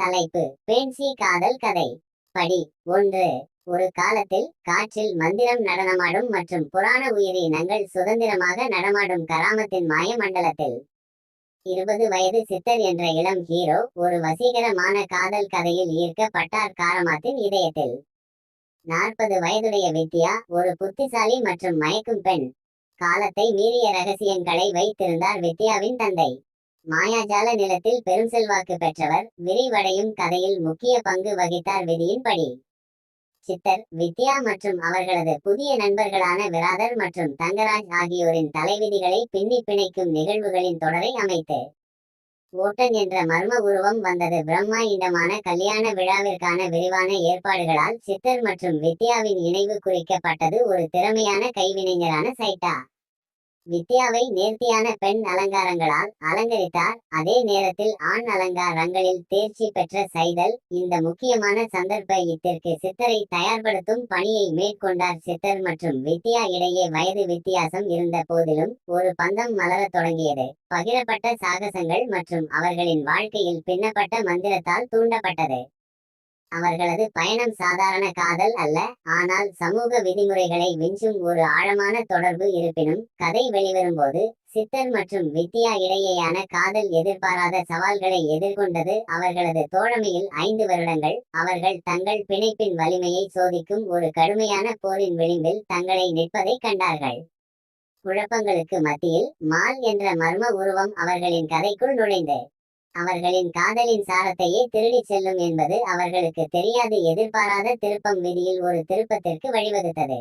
தலைப்பு: பேன்சி காதல் கதை. படி 1. ஒரு காலத்தில் காற்றில் மந்திரம் நடனமாடும் மற்றும் புராண உயிரினங்கள் சுதந்திரமாக நடமாடும் கராமத்தின் மாய மண்டலத்தில் 20 வயது சித்தர் என்ற இளம் ஹீரோ ஒரு வசீகரமான காதல் கதையில் ஈர்க்கப்பட்டார். காரமாத்தின் இதயத்தில் 40 வயதுடைய வித்யா ஒரு புத்திசாலி மற்றும் மயக்கும் பெண். காலத்தை மீறிய ரகசியங்களை வைத்திருந்தார் வித்யாவின் தந்தை. மாயாஜால நிலத்தில் பெரும் செல்வாக்கு பெற்றவர். விரிவடையும் கதையில் முக்கிய பங்கு வகித்தார். விதியின்படி சித்தர், வித்யா மற்றும் அவர்களது புதிய நண்பர்களான விராதர் மற்றும் தங்கராஜ் ஆகியோரின் தலைவிதிகளை பின்னி பிணைக்கும் நிகழ்வுகளின் தொடரை அமைத்து ஓட்டன் என்ற மர்ம உருவம் வந்தது. பிரம்மாண்டமான கல்யாண விழாவிற்கான விரிவான ஏற்பாடுகளால் சித்தர் மற்றும் வித்யாவின் இணைவு குறிக்கப்பட்டது. ஒரு திறமையான கைவினைஞரான சைட்டா வித்யாவை நேர்த்தியான பெண் அலங்காரங்களால் அலங்கரித்தார். அதே நேரத்தில் ஆண் அலங்காரங்களில் தேர்ச்சி பெற்ற சைதல் இந்த முக்கியமான சந்தர்ப்பத்திற்கு சித்தரை தயார்படுத்தும் பணியை மேற்கொண்டார். சித்தர் மற்றும் வித்யா இடையே வயது வித்தியாசம் இருந்த போதிலும் ஒரு பந்தம் மலரத் தொடங்கியது. பகிரப்பட்ட சாகசங்கள் மற்றும் அவர்களின் வாழ்க்கையில் பின்னப்பட்ட மந்திரத்தால் தூண்டப்பட்டது. அவர்களது பயணம் சாதாரண காதல் அல்ல, ஆனால் சமூக விதிமுறைகளை விஞ்சும் ஒரு ஆழமான தொடர்பு. இருப்பினும் கதை வெளிவரும்போது சித்தர் மற்றும் வித்யா இடையேயான காதல் எதிர்பாராத சவால்களை எதிர்கொண்டது. அவர்களது தோழமையில் 5 வருடங்கள் அவர்கள் தங்கள் பிணைப்பின் வலிமையை சோதிக்கும் ஒரு கடுமையான போரின் விளிம்பில் தங்களை நிற்பதை கண்டார்கள். குழப்பங்களுக்கு மத்தியில் மால் என்ற மர்ம உருவம் அவர்களின் கதைக்குள் நுழைந்து அவர்களின் காதலின் சாரத்தையே திருடிச் செல்லும் என்பது அவர்களுக்கு தெரியாது. எதிர்பாராத திருப்பம் விதியில் ஒரு திருப்பத்திற்கு வழிவகுத்தது.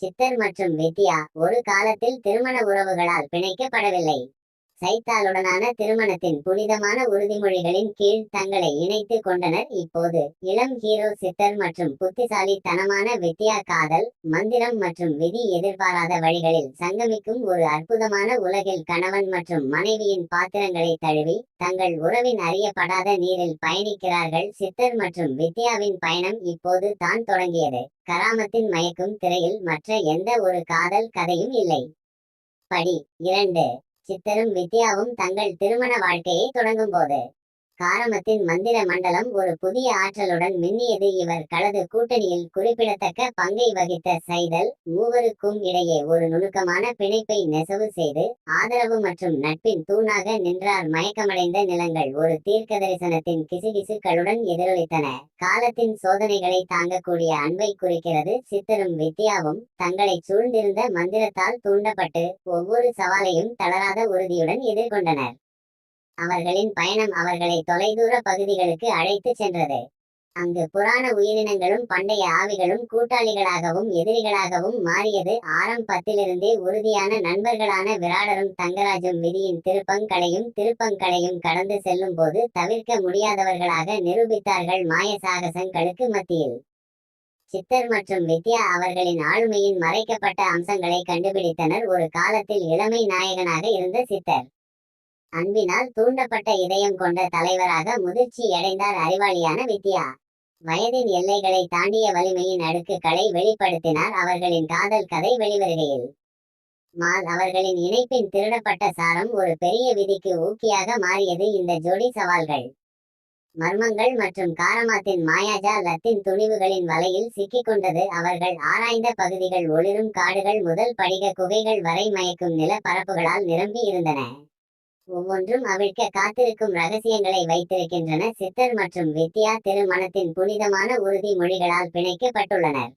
சித்தர் மற்றும் வித்யா ஒரு காலத்தில் திருமண உறவுகளால் பிணைக்கப்படவில்லை. சைத்தாளுடனான திருமணத்தின் புனிதமான உறுதிமொழிகளின் கீழ் தங்களை இணைத்து கொண்டனர். இப்போது இளம் ஹீரோ சித்தர் மற்றும் புத்திசாலித்தனமான வித்யா காதல், மந்திரம் மற்றும் விதி எதிர்பாராத வழிகளில் சங்கமிக்கும் ஒரு அற்புதமான உலகில் கணவன் மற்றும் மனைவியின் பாத்திரங்களை தழுவி தங்கள் உறவின் அறியப்படாத நீரில் பயணிக்கிறார்கள். சித்தர் மற்றும் வித்யாவின் பயணம் இப்போது தான் தொடங்கியது. கராமத்தின் மயக்கும் திரையில் மற்ற எந்த ஒரு காதல் கதையும் இல்லை. படி 2. சித்தரும் வித்யாவும் தங்கள் திருமண வாழ்க்கையை தொடங்கும்போது காரமத்தின் மந்திர மண்டலம் ஒரு புதிய ஆற்றலுடன் மின்னியது. இவர் களது கூட்டணியில் குறிப்பிடத்தக்க பங்கை வகித்த சைதல் மூவருக்கும் இடையே ஒரு நுணுக்கமான பிணைப்பை நெசவு செய்து ஆதரவு மற்றும் நட்பின் தூணாக நின்றார். மயக்கமடைந்த நிலங்கள் ஒரு தீர்க்கதரிசனத்தின் கிசுகிசுக்களுடன் எதிரொலித்தன. காலத்தின் சோதனைகளை தாங்கக்கூடிய அன்பை குறிக்கிறது. சித்தரும் வித்யாவும் தங்களை சூழ்ந்திருந்த மந்திரத்தால் தூண்டப்பட்டு ஒவ்வொரு சவாலையும் தளராத உறுதியுடன் எதிர்கொண்டனர். அவர்களின் பயணம் அவர்களை தொலைதூர பகுதிகளுக்கு அழைத்து சென்றது. அங்கு புராண உயிரினங்களும் பண்டைய ஆவிகளும் கூட்டாளிகளாகவும் எதிரிகளாகவும் மாறியது. ஆரம்பத்திலிருந்தே உறுதியான நண்பர்களான விராடரும் தங்கராஜும் விதியின் திருப்பங்களையும் கடந்து செல்லும் போது தவிர்க்க முடியாதவர்களாக நிரூபித்தார்கள். மாய சாகசங்களுக்கு மத்தியில் சித்தர் மற்றும் வித்யா அவர்களின் ஆளுமையின் மறைக்கப்பட்ட அம்சங்களை கண்டுபிடித்தனர். ஒரு காலத்தில் இளமை நாயகனாக இருந்த சித்தர் அன்பினால் தூண்டப்பட்ட இதயம் கொண்ட தலைவராக முதிர்ச்சி அடைந்தார். அறிவாளியான வித்யா வயதின் எல்லைகளை தாண்டிய வலிமையின் அடுக்குகளை வெளிப்படுத்தினார். அவர்களின் காதல் கதை வெளிவருகையில் மால் அவர்களின் இணைப்பின் திருடப்பட்ட சாரம் ஒரு பெரிய விதிக்கு ஊக்கியாக மாறியது. இந்த ஜோடி சவால்கள், மர்மங்கள் மற்றும் காரமாத்தின் மாயாஜாலத்தின் துணிவுகளின் வலையில் சிக்கிக்கொண்டது. அவர்கள் ஆராய்ந்த பகுதிகள் ஒளிரும் காடுகள் முதல் படிக குகைகள் வரை மயக்கும் நில பரப்புகளால் நிரம்பி இருந்தன. ஒவ்வொன்றும் அவிழ்க்க காத்திருக்கும் ரகசியங்களை வைத்திருக்கின்றன. சித்தர் மற்றும் வித்யா திருமணத்தின் புனிதமான உறுதி மொழிகளால் பிணைக்கப்பட்டுள்ளனர்.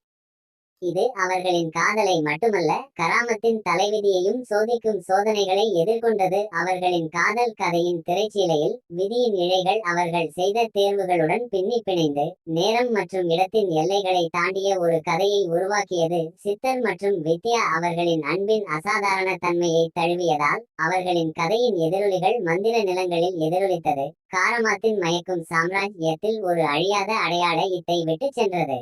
இது அவர்களின் காதலை மட்டுமல்ல, கராமத்தின் தலைவிதியையும் சோதிக்கும் சோதனைகளை எதிர்கொண்டது. அவர்களின் காதல் கதையின் திரைச்சீலையில் விதியின் இழைகள் அவர்கள் செய்த தேர்வுகளுடன் பின்னி பிணைந்து நேரம் மற்றும் இடத்தின் எல்லைகளை தாண்டிய ஒரு கதையை உருவாக்கியது. சித்தர் மற்றும் வித்யா அவர்களின் அன்பின் அசாதாரண தன்மையை தழுவியதால் அவர்களின் கதையின் எதிரொலிகள் மந்திர நிலங்களில் எதிரொலித்தது. காரமாத்தின் மயக்கும் சாம்ராஜ்யத்தில் ஒரு அழியாத அடையாளத்தை விட்டு சென்றது.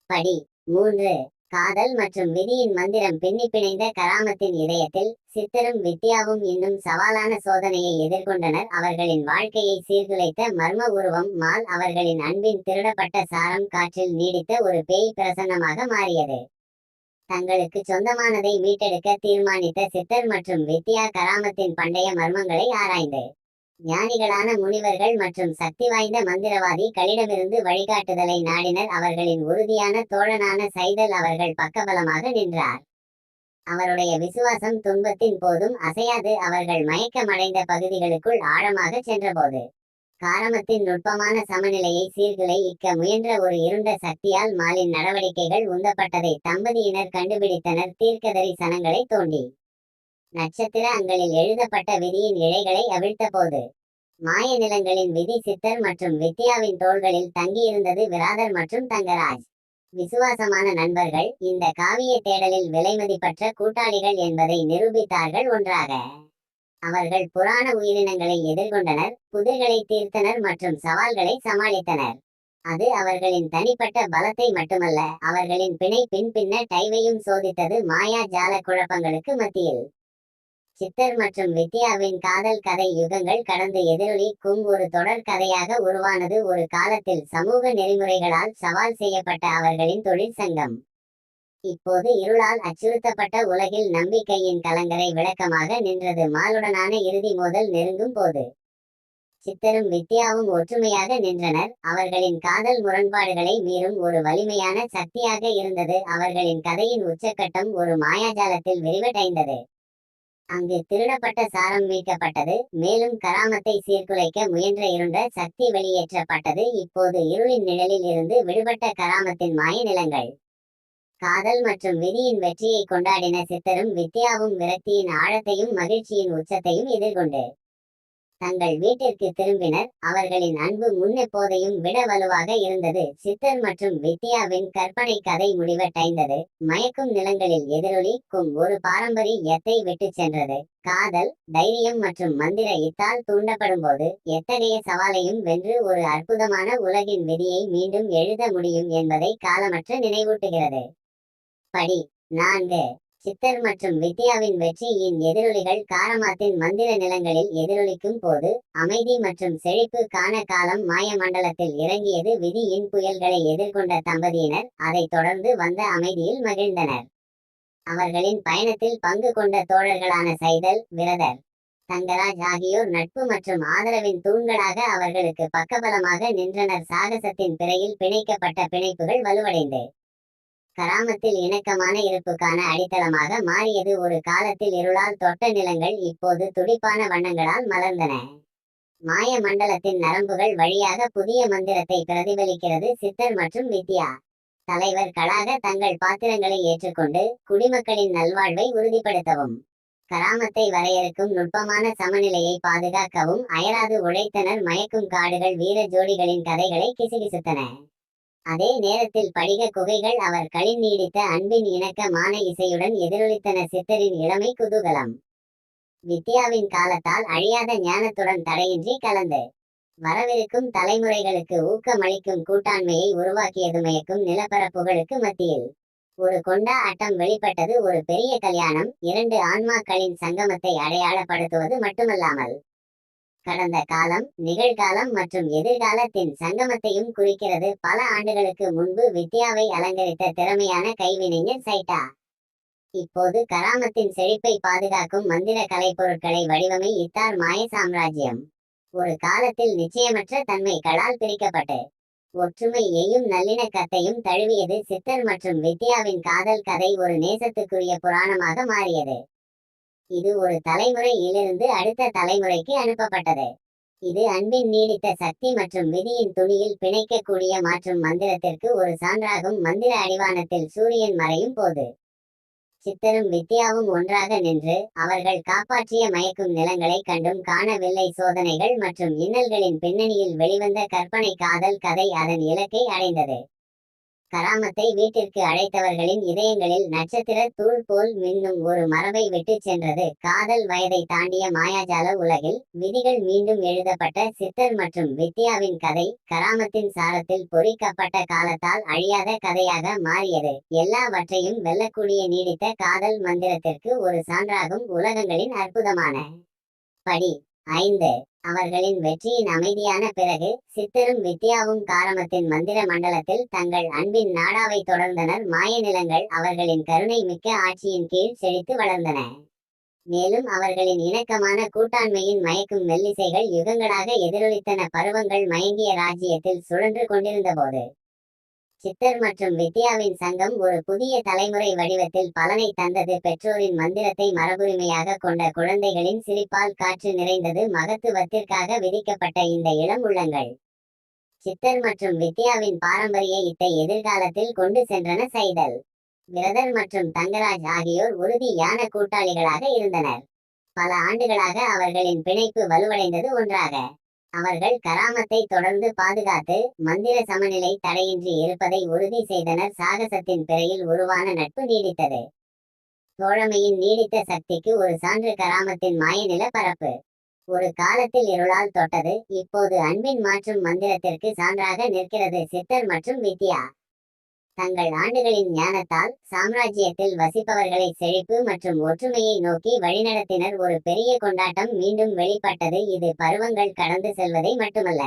படி 3. காதல் மற்றும் விதியின் மந்திரம். பின்னி பிணைந்த கராமத்தின் இதயத்தில் சித்தரும் வித்யாவும் இன்னும் சவாலான சோதனையை எதிர்கொண்டனர். அவர்களின் வாழ்க்கையை சீர்குலைத்த மர்ம உருவம் மால் அவர்களின் அன்பின் திருடப்பட்ட சாரம் காற்றில் நீடித்த ஒரு பேய் பிரசன்னமாக மாறியது. தங்களுக்கு சொந்தமானதை மீட்டெடுக்க தீர்மானித்த சித்தர் மற்றும் வித்யா கராமத்தின் பண்டைய மர்மங்களை ஆராய்ந்து ஞானிகளான முனிவர்கள் மற்றும் சக்தி வாய்ந்த மந்திரவாதி களிடமிருந்து வழிகாட்டுதலை நாடினர். அவர்களின் உறுதியான தோழனான சைதல் அவர்கள் பக்கபலமாக நின்றார். அவருடைய விசுவாசம் துன்பத்தின் போதும் அசையாது. அவர்கள் மயக்கமடைந்த பகுதிகளுக்குள் ஆழமாக சென்றபோது காரமத்தின் நுட்பமான சமநிலையை சீர்குலைக்க முயன்ற ஒரு இருண்ட சக்தியால் மாலின் நடவடிக்கைகள் உந்தப்பட்டதை தம்பதியினர் கண்டுபிடித்தனர். தீர்க்கதரிசனங்களை தோண்டி நட்சத்திர அங்களில் எழுதப்பட்ட விதியின் இழைகளை அவிழ்த்தபோது மாய நிலங்களின் விதி சித்தர் மற்றும் வித்யாவின் தோள்களில் தங்கியிருந்தது. விராதர் மற்றும் தங்கராஜ் விசுவாசமான நண்பர்கள், இந்த காவிய தேடலில் விலைமதிப்பற்ற கூட்டாளிகள் என்பதை நிரூபித்தார்கள். ஒன்றாக அவர்கள் புராண உயிரினங்களை எதிர்கொண்டனர், புதிர்களை தீர்த்தனர் மற்றும் சவால்களை சமாளித்தனர். அது அவர்களின் தனிப்பட்ட பலத்தை மட்டுமல்ல, அவர்களின் பிணை பின்ன டைவையும் சோதித்தது. மாயா ஜால குழப்பங்களுக்கு மத்தியில் சித்தர் மற்றும் வித்யாவின் காதல் கதை யுகங்கள் கடந்து எதிரொலிக்கும் ஒரு தொடர் கதையாக உருவானது. ஒரு காலத்தில் சமூக நெறிமுறைகளால் சவால் செய்யப்பட்ட அவர்களின் தொழிற்சங்கம் இப்போது இருளால் அச்சுறுத்தப்பட்ட உலகில் நம்பிக்கையின் கலங்கரை விளக்கமாக நின்றது. மாலுடனான இறுதி மோதல் நெருங்கும் போது சித்தரும் வித்யாவும் ஒற்றுமையாக நின்றனர். அவர்களின் காதல் முரண்பாடுகளை மீறும் ஒரு வலிமையான சக்தியாக இருந்தது. அவர்களின் கதையின் உச்சக்கட்டம் ஒரு மாயாஜாலத்தில் விரிவடைந்தது. அங்கு திருடப்பட்ட சாரம் மீட்கப்பட்டது, மேலும் கராமத்தை சீர்குலைக்க முயன்ற இருண்ட சக்தி வெளியேற்றப்பட்டது. இப்போது இருளின் நிழலில் இருந்து விடுபட்ட கராமத்தின் மாய நிலங்கள் காதல் மற்றும் விதியின் வெற்றியை கொண்டாடின. சித்தரும் வித்யாவும் விரக்தியின் ஆழத்தையும் மகிழ்ச்சியின் உச்சத்தையும் எதிர்கொண்டு தங்கள் வீட்டிற்கு திரும்பினர். அவர்களின் அன்பு முன்னெப்போதையும் விட வலுவாக இருந்தது. சித்தர் மற்றும் வித்யாவின் கற்பனை கதை முடிவடைந்தது. மயக்கும் நிலங்களில் எதிரொலிக்கும் ஒரு பாரம்பரியத்தை விட்டு சென்றது. காதல், தைரியம் மற்றும் மந்திர இத்தால் தூண்டப்படும்போது எத்தகைய சவாலையும் வென்று ஒரு அற்புதமான உலகின் விதியை மீண்டும் எழுத முடியும் என்பதை காலமற்ற நினைவூட்டுகிறது. படி 4. சித்தர் மற்றும் வித்யாவின் வெற்றியின் எதிரொலிகள். காரமாத்தின் மந்திர நிலங்களில் எதிரொலிக்கும் போது அமைதி மற்றும் செழிப்பு காண காலம் மாய மண்டலத்தில் இறங்கியது. விதியின் புயல்களை எதிர்கொண்ட தம்பதியினர் அதைத் தொடர்ந்து வந்த அமைதியில் மகிழ்ந்தனர். அவர்களின் பயணத்தில் பங்கு கொண்ட தோழர்களான சைதல், விரதர், தங்கராஜ் ஆகியோர் நட்பு மற்றும் ஆதரவின் தூண்களாக அவர்களுக்கு பக்கபலமாக நின்றனர். சாகசத்தின் பிறையில் பிணைக்கப்பட்ட பிணைப்புகள் வலுவடைந்து கராமத்தில் இணக்கமான இருப்புக்கான அடித்தளமாக மாறியது. ஒரு காலத்தில் இருளால் தொட்ட நிலங்கள் இப்போது துடிப்பான வண்ணங்களால் மலர்ந்தன. மாய மண்டலத்தின் நரம்புகள் வழியாக புதிய மந்திரத்தை பிரதிபலிக்கிறது. சித்தர் மற்றும் வித்யா தலைவர்களாக தங்கள் பாத்திரங்களை ஏற்றுக்கொண்டு குடிமக்களின் நல்வாழ்வை உறுதிப்படுத்தவும் கராமத்தை வரையறுக்கும் நுட்பமான சமநிலையை பாதுகாக்கவும் அயராது உழைத்தனர். மயக்கும் காடுகள் வீர ஜோடிகளின் கதைகளை கிசுகிசுத்தன. அதே நேரத்தில் படிக குகைகள் அவர்களின் நீடித்த அன்பின் இணக்கமான இசையுடன் எதிரொலித்தன. சித்தரின் இளமை குதூகலம் வித்யாவின் காலத்தால் அழியாத ஞானத்துடன் தடையின்றி கலந்து வரவிருக்கும் தலைமுறைகளுக்கு ஊக்கமளிக்கும் கூட்டாண்மையை உருவாக்கியது. மயக்கும் நிலப்பரப்புகளுக்கு மத்தியில் ஒரு கொண்டா அட்டம் வெளிப்பட்டது. ஒரு பெரிய கல்யாணம் இரண்டு ஆன்மாக்களின் சங்கமத்தை அடையாளப்படுத்துவது மட்டுமல்லாமல் கடந்த காலம், நிகழ்காலம் மற்றும் எதிர்காலத்தின் சங்கமத்தையும் குறிக்கிறது. பல ஆண்டுகளுக்கு முன்பு வித்யாவை அலங்கரித்த திறமையான கைவினைஞர் சைட்டா இப்போது கராமத்தின் செழிப்பை பாதுகாக்கும் மந்திர கலைப்பொருட்களை வடிவமைத்தார். மாய சாம்ராஜ்யம் ஒரு காலத்தில் நிச்சயமற்ற தன்மைகளால் பிரிக்கப்பட்டு ஒற்றுமையையும் நல்லிணக்கத்தையும் தழுவியது. சித்தர் மற்றும் வித்யாவின் காதல் கதை ஒரு நேசத்துக்குரிய புராணமாக மாறியது. இது ஒரு தலைமுறையிலிருந்து அடுத்த தலைமுறைக்கு அனுப்பப்பட்டது. இது அன்பின் நீடித்த சக்தி மற்றும் விதியின் துணியில் பிணைக்கக்கூடிய மாற்றும் மந்திரத்திற்கு ஒரு சான்றாகும். மந்திர அடிவானத்தில் சூரியன் மறையும் போது சித்தரும் வித்யாவும் ஒன்றாக நின்று அவர்கள் காப்பாற்றிய மயக்கும் நிலங்களை கண்டும் காணவில்லை. சோதனைகள் மற்றும் இன்னல்களின் பின்னணியில் வெளிவந்த கற்பனை காதல் கதை அதன் இலக்கை அடைந்தது. கராமத்தை வீட்டிற்கு அழைத்தவர்களின் இதயங்களில் நட்சத்திர தூள் போல் மின்னும் ஒரு மரபை விட்டு சென்றது. காதல் வயதை தாண்டிய மாயாஜால உலகில் விதிகள் மீண்டும் எழுதப்பட்ட. சித்தர் மற்றும் வித்யாவின் கதை கராமத்தின் சாரத்தில் பொறிக்கப்பட்ட காலத்தால் அழியாத கதையாக மாறியது. எல்லாவற்றையும் வெல்லக்கூடிய நீடித்த காதல் மந்திரத்திற்கு ஒரு சான்றாகும். உலகங்களின் அற்புதமான படி 5. அவர்களின் வெற்றியின் அமைதியான பிறகு சித்தரும் வித்யாவும் காரமத்தின் மந்திர மண்டலத்தில் தங்கள் அன்பின் நாடாவை தொடர்ந்தனர். மாய நிலங்கள் அவர்களின் கருணை மிக்க ஆட்சியின் கீழ் செழித்து வளர்ந்தன. மேலும் அவர்களின் இணக்கமான கூட்டாண்மையின் மயக்கும் மெல்லிசைகள் யுகங்களாக எதிரொலித்தன. பருவங்கள் மயங்கிய ராஜ்யத்தில் சுழன்று கொண்டிருந்தபோது சித்தர் மற்றும் வித்யாவின் சங்கம் ஒரு புதிய தலைமுறை வடிவத்தில் பலனை தந்தது. பெற்றோரின் மந்திரத்தை மரபுரிமையாக கொண்ட குழந்தைகளின் சிரிப்பால் காற்று நிறைந்தது. மகத்துவத்திற்காக விதிக்கப்பட்ட இந்த இளம் உள்ளங்கள் சித்தர் மற்றும் வித்யாவின் பாரம்பரிய இத்தை எதிர்காலத்தில் கொண்டு சென்றன. சைதல், பிரதர் மற்றும் தங்கராஜ் ஆகியோர் உறுதியான கூட்டாளிகளாக இருந்தனர். பல ஆண்டுகளாக அவர்களின் பிணைப்பு வலுவடைந்தது. ஒன்றாக அவர்கள் கராமத்தை தொடர்ந்து பாதுகாத்து மந்திர சமநிலை தடையின்றி இருப்பதை உறுதி செய்தனர். சாகசத்தின் பிறையில் உருவான நட்பு நீடித்தது. தோழமையின் நீடித்த சக்திக்கு ஒரு சான்று கராமத்தின் மாயநில பரப்பு. ஒரு காலத்தில் இருளால் தொட்டது, இப்போது அன்பின் மாற்றும் மந்திரத்திற்கு சான்றாக நிற்கிறது. சித்தர் மற்றும் வித்யா தங்கள் ஆண்டுகளின் ஞானத்தால் சாம்ராஜ்யத்தில் வசிப்பவர்களை செழிப்பு மற்றும் ஒற்றுமையை நோக்கி வழிநடத்தினர். ஒரு பெரிய கொண்டாட்டம் மீண்டும் வெளிப்பட்டது. இது பருவங்கள் கடந்து செல்வதை மட்டுமல்ல,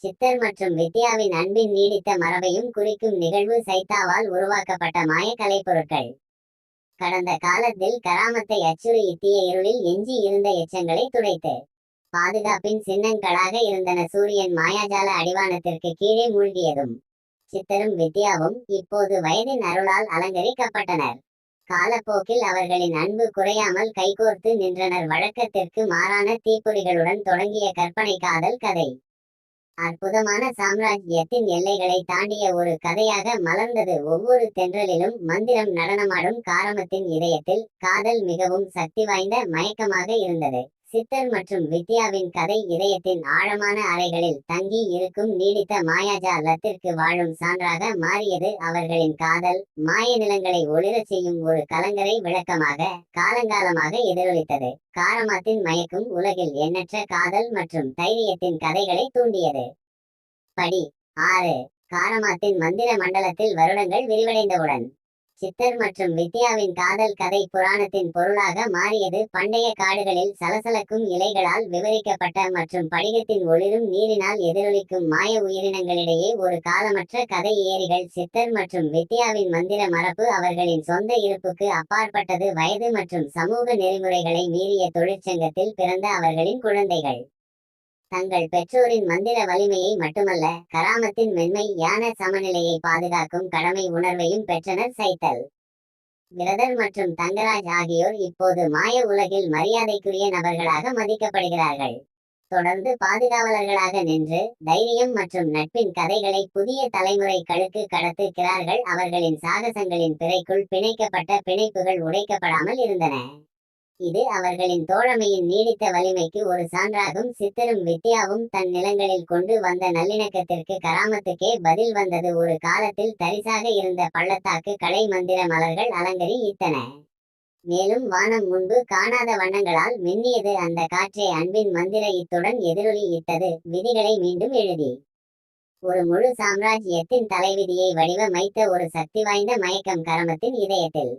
சித்தர் மற்றும் வித்யாவின் அன்பின் நீடித்த மரபையும் குறிக்கும் நிகழ்வு. சைத்தாவால் உருவாக்கப்பட்ட மாய கலைப்பொருட்கள் கடந்த காலத்தில் கராமத்தை அச்சுறுத்திய இருளில் எஞ்சி இருந்த எச்சங்களை துடைத்து பாதுகாப்பின் சின்னங்களாக இருந்தன. சூரியன் மாயாஜால அடிவானத்திற்கு கீழே மூழ்கியதும் சித்தரும் வித்யாவும் இப்போது வயதின் அருளால் அலங்கரிக்கப்பட்டனர். காலப்போக்கில் அவர்களின் அன்பு குறையாமல் கைகோர்த்து நின்றனர். வழக்கத்திற்கு மாறான தீப்பொறிகளுடன் தொடங்கிய கற்பனை காதல் கதை அற்புதமான சாம்ராஜ்யத்தின் எல்லைகளை தாண்டிய ஒரு கதையாக மலர்ந்தது. ஒவ்வொரு தென்றலிலும் மந்திரம் நடனமாடும் காரமத்தின் இதயத்தில் காதல் மிகவும் சக்தி வாய்ந்த மயக்கமாக இருந்தது. சித்தர் மற்றும் வித்யாவின் கதை இதயத்தின் ஆழமான அறைகளில் தங்கி இருக்கும் நீடித்த மாயாஜாலத்திற்கு வாழும் சான்றாக மாறியது. அவர்களின் காதல் மாய நிலங்களை ஒளிரச் செய்யும் ஒரு கலங்கரை விளக்கமாக காலங்காலமாக எதிரொலித்தது. காரமத்தின் மயக்கும் உலகில் எண்ணற்ற காதல் மற்றும் தைரியத்தின் கதைகளை தூண்டியது. படி 6. காரமத்தின் மந்திர மண்டலத்தில் வருடங்கள் விரிவடைந்தவுடன் சித்தர் மற்றும் வித்யாவின் காதல் கதை புராணத்தின் பொருளாக மாறியது. பண்டைய காடுகளில் சலசலக்கும் இலைகளால் விவரிக்கப்பட்ட மற்றும் படிகத்தின் ஒளிரும் நீரினால் எதிரொலிக்கும் மாய உயிரினங்களிடையே ஒரு காலமற்ற கதை. ஏரிகள் சித்தர் மற்றும் வித்யாவின் மந்திர மரபு அவர்களின் சொந்த இருப்புக்கு அப்பாற்பட்டது. வயது மற்றும் சமூக நெறிமுறைகளை மீறிய தொழிற்சங்கத்தில் பிறந்த அவர்களின் குழந்தைகள் தங்கள் பெற்றோரின் மந்திர வலிமையை மட்டுமல்ல, கராமத்தின் மென்மை யான சமநிலையை பாதுகாக்கும் கடமை உணர்வையும் பெற்றனர். சைத்தல், பிரதர் மற்றும் தங்கராஜ் ஆகியோர் இப்போது மாய உலகில் மரியாதைக்குரிய நபர்களாக மதிக்கப்படுகிறார்கள். தொடர்ந்து பாதுகாவலர்களாக நின்று தைரியம் மற்றும் நட்பின் கதைகளை புதிய தலைமுறைகளுக்கு கடத்துகிறார்கள். அவர்களின் சாகசங்களின் பிறைக்குள் பிணைக்கப்பட்ட பிணைப்புகள் உடைக்கப்படாமல் இருந்தன. இது அவர்களின் தோழமையின் நீடித்த வலிமைக்கு ஒரு சான்றாகும். சித்தரும் வித்யாவும் தன் நிலங்களில் கொண்டு வந்த நல்லிணக்கத்திற்கு கராமத்துக்கே பதில் வந்தது. ஒரு காலத்தில் தரிசாக இருந்த பள்ளத்தாக்கு கலை மந்திர மலர்கள் அலங்கரித்தன. மேலும் வானம் முன்பு காணாத வண்ணங்களால் மின்னியது. அந்த காற்றே அன்பின் மந்திர இத்துடன் எதிரொலி இட்டது. விதிகளை மீண்டும் எழுதி ஒரு முழு சாம்ராஜ்யத்தின் தலைவிதியை வடிவமைத்த ஒரு சக்தி வாய்ந்த மயக்கம் கராமத்தின் இதயத்தில்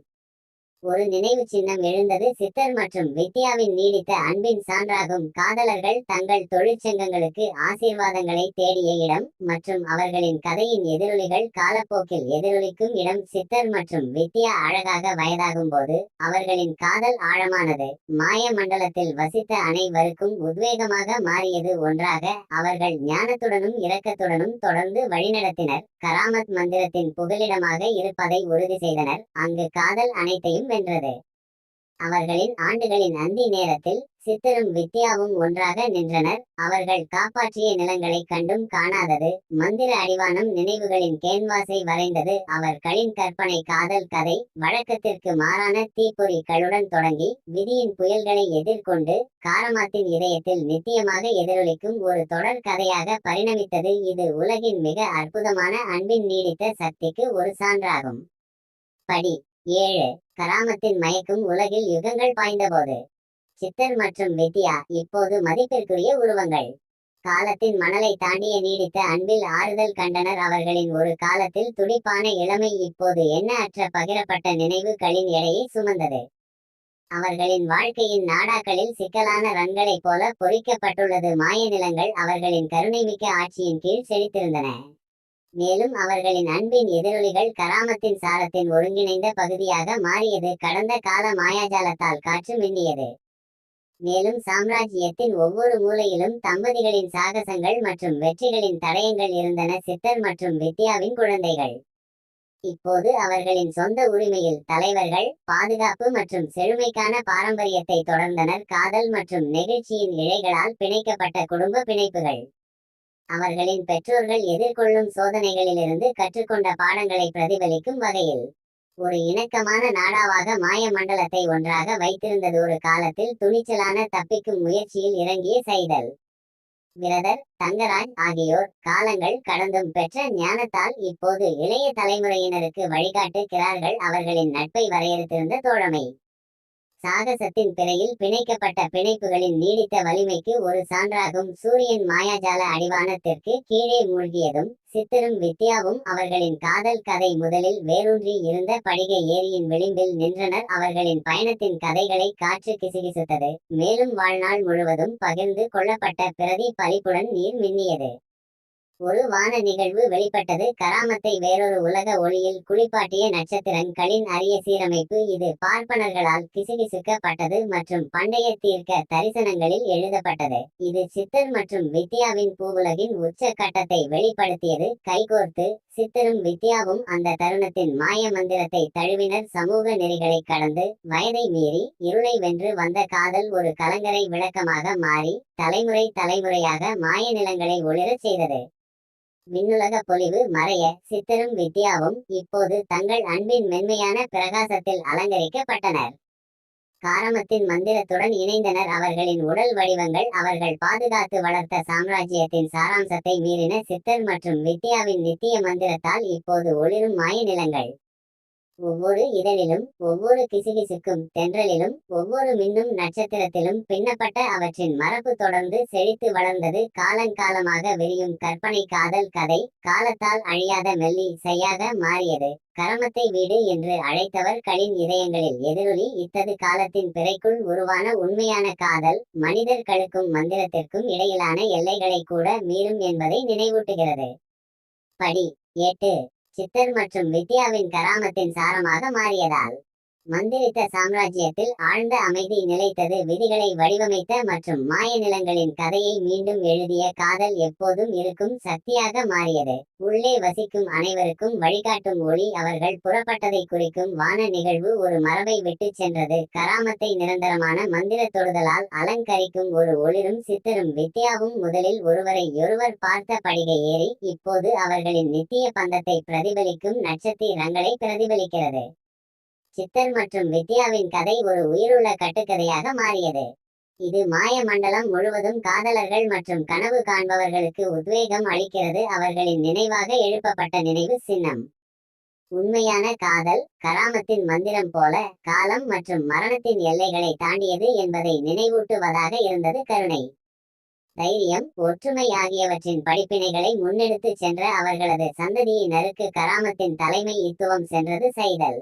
ஒரு நினைவு சின்னம் எழுந்தது. சித்தர் மற்றும் வித்யாவின் நீடித்த அன்பின் சான்றாகும். காதலர்கள் தங்கள் தொழிற்சங்கங்களுக்கு ஆசீர்வாதங்களை தேடிய இடம் மற்றும் அவர்களின் கதையின் எதிரொலிகள் காலப்போக்கில் எதிரொலிக்கும் இடம். சித்தர் மற்றும் வித்யா அழகாக வயதாகும் போது அவர்களின் காதல் ஆழமானது. மாய மண்டலத்தில் வசித்த அனைவருக்கும் உத்வேகமாக மாறியது. ஒன்றாக அவர்கள் ஞானத்துடனும் இரக்கத்துடனும் தொடர்ந்து வழிநடத்தினர். கராமத் மந்திரத்தின் புகலிடமாக இருப்பதை உறுதி செய்தனர். அங்கு காதல் அனைத்தையும் வென்றது. அவர்களின் ஆண்டுகளின் அந்தி நேரத்தில் சித்தரும் வித்யாவும் ஒன்றாக நின்றனர். அவர்கள் காப்பாற்றிய நிலங்களை கண்டும் காணாதது மந்திர அடிவானம் நினைவுகளின் கேன்வாஸை வரைந்தது. அவர்களின் கற்பனை காதல் கதை வழக்கத்திற்கு மாறான தீப்பொறிகளுடன் தொடங்கி விதியின் புயல்களை எதிர்கொண்டு காரமாத்தின் இதயத்தில் நித்தியமாக எதிரொலிக்கும் ஒரு தொடர் கதையாக பரிணமித்தது. இது உலகின் மிக அற்புதமான அன்பின் நீடித்த சக்திக்கு ஒரு சான்றாகும். படி 7. கராமத்தின் மயக்கும் உலகில் யுகங்கள் பாய்ந்தபோது சித்தர் மற்றும் வித்யா இப்போது மதிப்பிற்குரிய உருவங்கள். காலத்தின் மணலை தாண்டிய நீடித்த அன்பில் ஆறுதல் கண்டனர். அவர்களின் ஒரு காலத்தில் துடிப்பான இளமை இப்போது எண்ணற்ற பகிரப்பட்ட நினைவுகளின் எடையை சுமந்தது. அவர்களின் வாழ்க்கையின் நாடாக்களில் சிக்கலான ரன்களைப் போல பொறிக்கப்பட்டுள்ளது. மாய நிலங்கள் அவர்களின் கருணைமிக்க ஆட்சியின் கீழ் செழித்திருந்தன. மேலும் அவர்களின் அன்பின் எதிரொலிகள் கராமத்தின் சாரத்தின் ஒருங்கிணைந்த பகுதியாக மாறியது. கடந்த கால மாயாஜாலத்தால் காற்று மின்னியது. மேலும் சாம்ராஜ்யத்தின் ஒவ்வொரு மூலையிலும் தம்பதிகளின் சாகசங்கள் மற்றும் வெற்றிகளின் தடயங்கள் இருந்தன. சித்தர் மற்றும் வித்யாவின் குழந்தைகள் இப்போது அவர்களின் சொந்த உரிமையில் தலைவர்கள், பாதுகாப்பு மற்றும் செழுமைக்கான பாரம்பரியத்தை தொடர்ந்தனர். காதல் மற்றும் நெகிழ்ச்சியின் இழைகளால் பிணைக்கப்பட்ட குடும்ப பிணைப்புகள் அவர்களின் பெற்றோர்கள் எதிர்கொள்ளும் சோதனைகளிலிருந்து கற்றுக்கொண்ட பாடங்களை பிரதிபலிக்கும் வகையில் ஒரு இணக்கமான நாடாவாக மாய மண்டலத்தை ஒன்றாக வைத்திருந்தது. ஒரு காலத்தில் துணிச்சலான தப்பிக்கும் முயற்சியில் இறங்கிய சைதல், பிரதர், தங்கராஜ் ஆகியோர் காலங்கள் கடந்தும் பெற்ற ஞானத்தால் இப்போது இளைய தலைமுறையினருக்கு வழிகாட்டுகிறார்கள். அவர்களின் நட்பை வரையறுத்திருந்த தோழமை சாகசத்தின் பிறையில் பிணைக்கப்பட்ட பிணைப்புகளின் நீடித்த வலிமைக்கு ஒரு சான்றாகும். சூரியன் மாயாஜால அடிவானத்திற்கு கீழே மூழ்கியதும் சித்தரும் வித்யாவும் அவர்களின் காதல் கதை முதலில் வேரூன்றி இருந்த படிகை ஏரியின் விளிம்பில் நின்றனர். அவர்களின் பயணத்தின் கதைகளை காற்று கிசுகிசுத்தது. மேலும் வாழ்நாள் முழுவதும் பகிர்ந்து கொள்ளப்பட்ட பிரதி பலிப்புடன் நீர் மின்னியது. ஒரு வான நிகழ்வு வெளிப்பட்டது. கராமத்தை வேறொரு உலக ஒளியில் குளிப்பாட்டிய நட்சத்திரங்களின் அரிய சீரமைப்பு. இது பார்ப்பனர்களால் கிசுகிசுக்கப்பட்டது மற்றும் பண்டைய தீர்க்க தரிசனங்களில் எழுதப்பட்டது. இது சித்தர் மற்றும் வித்யாவின் பூவுலகின் உச்ச கட்டத்தை வெளிப்படுத்தியது. கைகோர்த்து சித்தரும் வித்யாவும் அந்த தருணத்தின் மாய மந்திரத்தை தழுவினர். சமூக நெறிகளை கடந்து வயதை மீறி இருளை வென்று வந்த காதல் ஒரு கலங்கரை விளக்கமாக மாறி தலைமுறை தலைமுறையாக மாய நிலங்களை ஒளிரச் செய்தது. விண்ணுலக பொலிவு மறைய சித்தரும் வித்யாவும் இப்போது தங்கள் அன்பின் மென்மையான பிரகாசத்தில் அலங்கரிக்கப்பட்டனர். காரமத்தின் மந்திரத்துடன் இணைந்தனர். அவர்களின் உடல் வடிவங்கள் அவர்கள் பாதுகாத்து வளர்த்த சாம்ராஜ்யத்தின் சாராம்சத்தை மீறின. சித்தர் மற்றும் வித்யாவின் நித்திய மந்திரத்தால் இப்போது ஒளிரும் மாய நிலங்கள் ஒவ்வொரு இதழிலும், ஒவ்வொரு கிசுகிசுக்கும் தென்றலிலும், ஒவ்வொரு மின்னும் நட்சத்திரத்திலும் பின்னப்பட்ட அவற்றின் மரபு தொடர்ந்து செழித்து வளர்ந்தது. காலங்காலமாக விரியும் கற்பனை காதல் கதை காலத்தால் அழியாத மெல்லி இசையாக மாறியது. கரமத்தை வீடு என்று அழைத்தவர்களின் இதயங்களில் எதிரொலி இத்தது. காலத்தின் பிறைக்குள் உருவான உண்மையான காதல் மனிதர்களுக்கும் மந்திரத்திற்கும் இடையிலான எல்லைகளை கூட மீறும் என்பதை நினைவூட்டுகிறது. படி 8 சித்தர் மற்றும் வித்யாவின் கராமத்தின் சாரமாக மாறியதால் மந்திரித்த சாம்ராஜ்யத்தில் ஆழ்ந்த அமைதி நிலைத்தது. விதிகளை வடிவமைத்த மற்றும் மாய நிலங்களின் கதையை மீண்டும் எழுதிய காதல் எப்போதும் இருக்கும் சக்தியாக மாறியது. உள்ளே வசிக்கும் அனைவருக்கும் வழிகாட்டும் ஒளி. அவர்கள் புறப்பட்டதை குறிக்கும் வான நிகழ்வு ஒரு மரபை விட்டு சென்றது. கராமத்தை நிரந்தரமான மந்திர தொடுதலால் அலங்கரிக்கும் ஒரு ஒளிரும் சித்தரும் வித்யாவும் முதலில் ஒருவரை பார்த்த படிகை ஏறி இப்போது அவர்களின் நித்திய பந்தத்தை பிரதிபலிக்கும் நட்சத்திரங்களை பிரதிபலிக்கிறது. சித்தர் மற்றும் வித்யாவின் கதை ஒரு உயிருள்ள கட்டுக்கதையாக மாறியது. இது மாய மண்டலம் முழுவதும் காதலர்கள் மற்றும் கனவு காண்பவர்களுக்கு உத்வேகம் அளிக்கிறது. அவர்களின் நினைவாக எழுப்பப்பட்ட நினைவு சின்னம். உண்மையான காதல் கராமத்தின் மந்திரம் போல காலம் மற்றும் மரணத்தின் எல்லைகளை தாண்டியது என்பதை நினைவூட்டுவதாக இருந்தது. கருணை, தைரியம், ஒற்றுமை ஆகியவற்றின் படிப்பினைகளை முன்னெடுத்து சென்ற அவர்களது சந்ததியினருக்கு கராமத்தின் தலைமை இத்துவம் சென்றது. சைதல்,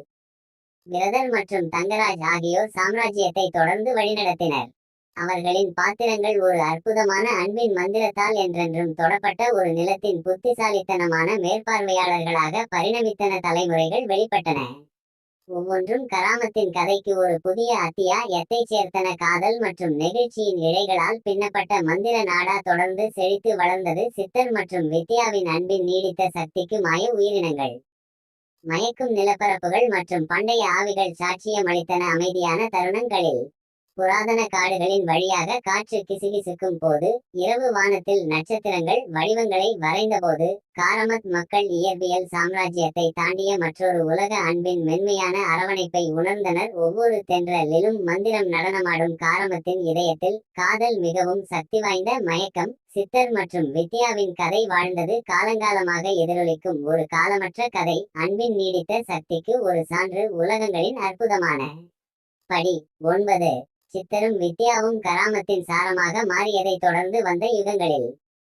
பிரதர் மற்றும் தங்கராஜ் ஆகியோர் சாம்ராஜ்யத்தை தொடர்ந்து வழிநடத்தினர். அவர்களின் பாத்திரங்கள் ஒரு அற்புதமான அன்பின் மந்திரத்தால் என்றென்றும் தொடப்பட்ட ஒரு நிலத்தின் புத்திசாலித்தனமான மேற்பார்வையாளர்களாக பரிணமித்தன. தலைமுறைகள் வெளிப்பட்டன. ஒவ்வொன்றும் கராமத்தின் கதைக்கு ஒரு புதிய அத்தியாயத்தை சேர்த்தன. காதல் மற்றும் நெகிழ்ச்சியின் இழைகளால் பின்னப்பட்ட மந்திர நாடா தொடர்ந்து செழித்து வளர்ந்தது. சித்தர் மற்றும் வித்யாவின் அன்பின் நீடித்த சக்திக்கு மாய உயிரினங்கள், மயக்கும் நிலப்பரப்புகள் மற்றும் பண்டைய ஆவிகள் சாட்சியமளித்தன. அமைதியான தருணங்களில் புராதன காடுகளின் வழியாக காற்று கிசுகிசுக்கும் போது, இரவு வானத்தில் நட்சத்திரங்கள் வடிவங்களை வரைந்தபோது, காரமத் மக்கள் இயற்பியல் சாம்ராஜ்யத்தை தாண்டிய மற்றொரு உலக அன்பின் மென்மையான அரவணைப்பை உணர்ந்தனர். ஒவ்வொரு தென்றலிலும் மந்திரம் நடனமாடும் காரமத்தின் இதயத்தில் காதல் மிகவும் சக்தி வாய்ந்த மயக்கம். சித்தர் மற்றும் வித்யாவின் கதை வாழ்ந்தது. காலங்காலமாக எதிரொலிக்கும் ஒரு காலமற்ற கதை. அன்பின் நீடித்த சக்திக்கு ஒரு சான்று. உலகங்களின் அற்புதமான படி 9 சித்தரும் வித்யாவும் கராமத்தின் சாரமாக மாறியதை தொடர்ந்து வந்த யுகங்களில்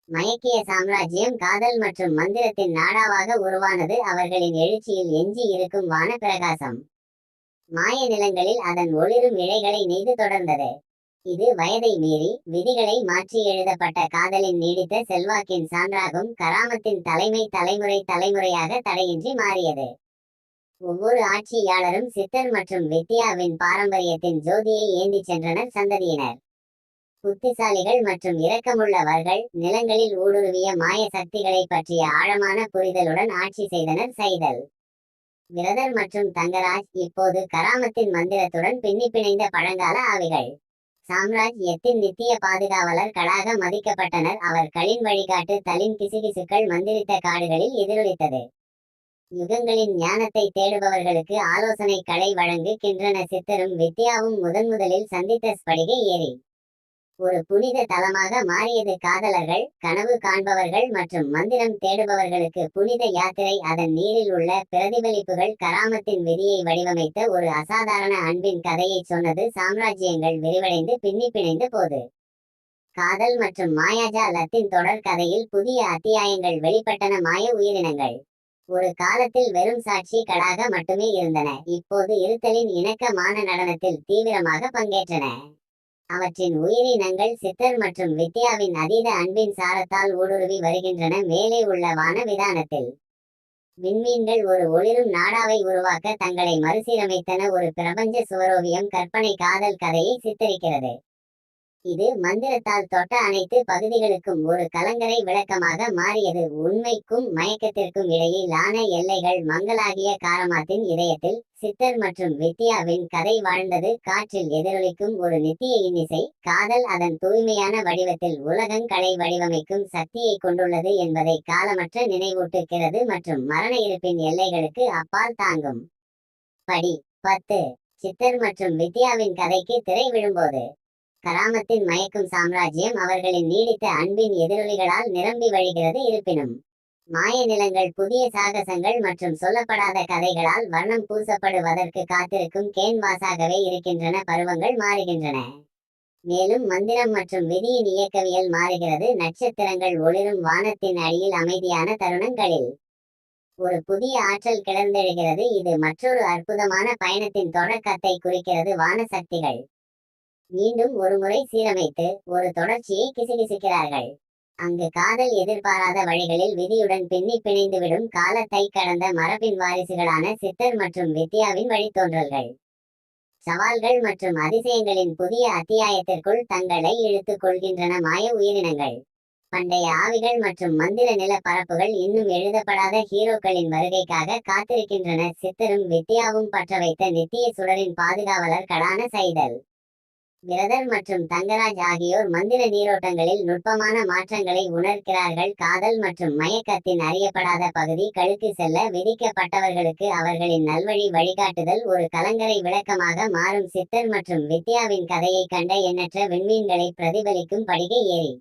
மயக்கிய சாம்ராஜ்யம் காதல் மற்றும் மந்திரத்தின் நாடாவாக உருவானது. அவர்களின் எழுச்சியில் எஞ்சி இருக்கும் வான பிரகாசம் மாய நிலங்களில் அதன் ஒளிரும் இழைகளை நெய்து தொடர்ந்தது. இது வயதை மீறி விதிகளை மாற்றி எழுதப்பட்ட காதலின் நீடித்த செல்வாக்கின் சான்றாகும். கராமத்தின் தலைமை தலைமுறையாக தடையின்றி மாறியது. ஒவ்வொரு ஆட்சியாளரும் சித்தர் மற்றும் வித்யாவின் பாரம்பரியத்தின் ஜோதியை ஏந்திச் சென்றனர். சந்ததியினர் புத்திசாலிகள் மற்றும் இரக்கமுள்ளவர்கள் நிலங்களில் ஊடுருவிய மாய சக்திகளை பற்றிய ஆழமான புரிதலுடன் ஆட்சி செய்தனர். சைதல், விரதர் மற்றும் தங்கராஜ் இப்போது கராமத்தின் மந்திரத்துடன் பின்னி பிணைந்த பழங்கால ஆவிகள். சாம்ராஜ்யத்தின் நித்திய பாதுகாவலர்களாக மதிக்கப்பட்டனர். அவர்களின் வழிகாட்டு தலின் கிசுகிசுக்கள் மந்திரித்த காடுகளில் எதிரொலித்தது. யுகங்களின் ஞானத்தை தேடுபவர்களுக்கு ஆலோசனை களை வழங்குகின்றன. சித்தரும் வித்யாவும் முதன்முதலில் சந்தித்த ஸ்படிகை ஏரி ஒரு புனித தலமாக மாறியது. காதலர்கள், கனவு காண்பவர்கள் மற்றும் மந்திரம் தேடுபவர்களுக்கு புனித யாத்திரை. அதன் நீரில் உள்ள பிரதிபலிப்புகள் கராமத்தின் விதியை வடிவமைத்த ஒரு அசாதாரண அன்பின் கதையை சொன்னது. சாம்ராஜ்யங்கள் விரிவடைந்து பின்னி பிணைந்த போது காதல் மற்றும் மாயாஜாலத்தின் தொடர் கதையில் புதிய அத்தியாயங்கள் வெளிப்பட்டன. மாய உயிரினங்கள் ஒரு காலத்தில் வெறும் சாட்சிகளாக மட்டுமே இருந்தன. இப்போது இருத்தலின் இணக்கமான நடனத்தில் தீவிரமாக பங்கேற்றன. அவற்றின் உயிரினங்கள் சித்தர் மற்றும் வித்யாவின் அதீத அன்பின் சாரத்தால் ஊடுருவி வருகின்றன. மேலே உள்ள வான விதானத்தில் விண்மீன்கள் ஒரு ஒளிரும் நாடாவை உருவாக்க தங்களை மறுசீரமைத்தன. ஒரு பிரபஞ்ச சுவரோவியம் கற்பனை காதல் கதையை சித்தரிக்கிறது. இது மந்திரத்தால் தொட்ட அனைத்து பகுதிகளுக்கும் ஒரு கலங்கரை விளக்கமாக மாறியது. உண்மைக்கும் மயக்கத்திற்கும் இடையிலான எல்லைகள் மங்கலாகிய காரமாத்தின் இதயத்தில் சித்தர் மற்றும் வித்யாவின் கதை வாழ்ந்தது. காற்றில் எதிரொலிக்கும் ஒரு நித்திய இன்னிசை. காதல் அதன் தூய்மையான வடிவத்தில் உலகங்களை வடிவமைக்கும் சக்தியை கொண்டுள்ளது என்பதை காலமற்ற நினைவூட்டுகிறது மற்றும் மரண இருப்பின் எல்லைகளுக்கு அப்பால் தாங்கும். படி 10. சித்தர் மற்றும் வித்யாவின் கதைக்கு திரை விழும்போது கராமத்தின் மயக்கும் சாம்ராஜ்யம் அவர்களின் நீடித்த அன்பின் எதிரொலிகளால் நிரம்பி வழிகிறது. இருப்பினும் மாய நிலங்கள் புதிய சாகசங்கள் மற்றும் சொல்லப்படாத கதைகளால் வர்ணம் பூசப்படுவதற்கு காத்திருக்கும் கேன்வாஸாகவே இருக்கின்றன. பருவங்கள் மாறுகின்றன, மேலும் மந்திரம் மற்றும் விதியின் இயக்கவியல் மாறுகிறது. நட்சத்திரங்கள் ஒளிரும் வானத்தின் அடியில் அமைதியான தருணங்களில் ஒரு புதிய ஆற்றல் கிளர்ந்தெழுகிறது. இது மற்றொரு அற்புதமான பயணத்தின் தொடக்கத்தை குறிக்கிறது. வான சக்திகள் மீண்டும் ஒருமுறை சீரமைத்து ஒரு தொடர்ச்சியை கிசுகிசுக்கிறார்கள். அங்கு காதல் எதிர்பாராத வழிகளில் விதியுடன் பின்னி பிணைந்துவிடும். காலத்தை கடந்த மரபின் வாரிசுகளான சித்தர் மற்றும் வித்யாவின் வழித்தோன்றல்கள் சவால்கள் மற்றும் அதிசயங்களின் புதிய அத்தியாயத்திற்குள் தங்களை இழுத்துக் கொள்கின்றன. மாய உயிரினங்கள், பண்டைய ஆவிகள் மற்றும் மந்திர நில பரப்புகள் இன்னும் எழுதப்படாத ஹீரோக்களின் வருகைக்காக காத்திருக்கின்றன. சித்தரும் வித்யாவும் பற்ற வைத்த நித்திய சுடரின் பாதுகாவலர்களான சைதல், விரதர் மற்றும் தங்கராஜ் ஆகியோர் மந்திர நீரோட்டங்களில் நுட்பமான மாற்றங்களை உணர்கிறார்கள். காதல் மற்றும் மயக்கத்தின் அறியப்படாத பகுதிகளுக்கு செல்ல விதிக்கப்பட்டவர்களுக்கு அவர்களின் நல்வழி வழிகாட்டுதல் ஒரு கலங்கரை விளக்கமாக மாறும். சித்தர் மற்றும் வித்யாவின் கதையை கண்ட எண்ணற்ற விண்மீன்களை பிரதிபலிக்கும் படிகை ஏரி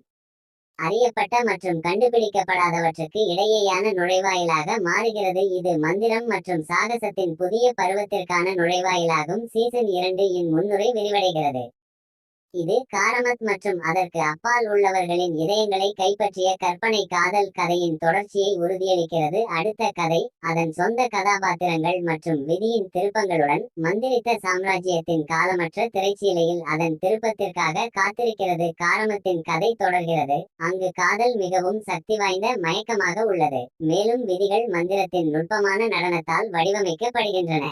அறியப்பட்ட மற்றும் கண்டுபிடிக்கப்படாதவற்றுக்கு இடையேயான நுழைவாயிலாக மாறுகிறது. இது மந்திரம் மற்றும் சாகசத்தின் புதிய பருவத்திற்கான நுழைவாயிலாகும். சீசன் 2 இன் முன்னுரை விரிவடைகிறது. இது காரமத் மற்றும் அதற்கு அப்பால் உள்ளவர்களின் இதயங்களை கைப்பற்றிய கற்பனை காதல் கதையின் தொடர்ச்சியை உறுதியளிக்கிறது. அடுத்த கதை அதன் சொந்த கதாபாத்திரங்கள் மற்றும் விதியின் திருப்பங்களுடன் மந்திரித்த சாம்ராஜ்யத்தின் காலமற்ற திரைச்சீலையில் அதன் திருப்பத்திற்காக காத்திருக்கிறது. காரமத்தின் கதை தொடர்கிறது, அங்கு காதல் மிகவும் சக்தி வாய்ந்த மயக்கமாக உள்ளது, மேலும் விதிகள் மந்திரத்தின் நுட்பமான நடனத்தால் வடிவமைக்கப்படுகின்றன.